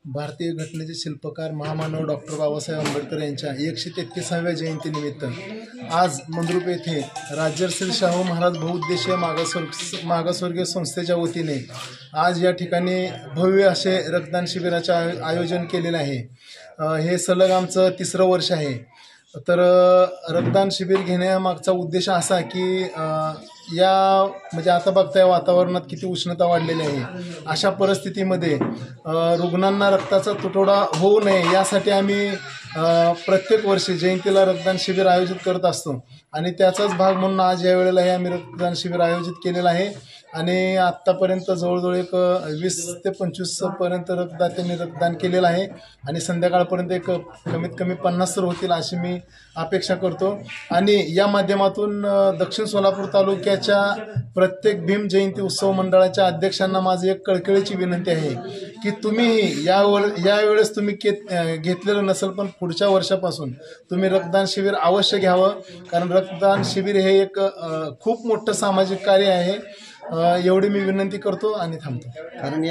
भारतीय घटनेचे शिल्पकार महामानव डॉक्टर बाबासाहेब आंबेडकर यांच्या 133व्या जयंतीनिमित्त आज मंद्रुप येथे राजर्षी शाहू महाराज बहुउद्देशीय मागासवर्गीय संस्थेच्या वतीने आज या ठिकाणी भव्य असे रक्तदान शिबिराचे आयोजन केलेले आहे। हे सलग आमचं 3रं वर्ष आहे। तर रक्तदान शिबिर घेण्यामागचा उद्देश असा की या म्हणजे आता बघताय वातावरणात किती उष्णता वाढलेली आहे। अशा परिस्थितीमध्ये रुग्णांना रक्ताचा तुटवडा होऊ नये यासाठी आम्ही प्रत्येक वर्षी जयंतीला रक्तदान शिबिर आयोजित करत असतो आणि त्याचाच भाग म्हणून आज या वेळेला हे आम्ही रक्तदान शिबिर आयोजित केलेलं आहे। आणि आत्तापर्यंत जवळजवळ एक 20 ते 25 पर्यंत रक्तदात्यांनी रक्तदान केलेलं आहे आणि संध्याकाळपर्यंत एक कमीत कमी 50 तर होतील अशी मी अपेक्षा करतो। आणि या माध्यमातून दक्षिण सोलापूर तालुक्याच्या प्रत्येक भीम जयंती उत्सव मंडळाच्या अध्यक्षांना माझी एक कळकळीची विनंती आहे की तुम्ही यावेळेस तुम्ही घेतलेलं नसेल पण पुढच्या वर्षापासून तुम्ही रक्तदान शिबिर अवश्य घ्यावं, कारण रक्तदान शिबिर हे एक खूप मोठं सामाजिक कार्य आहे। एवढी मी विनंती करतो आणि थांबतो। कारण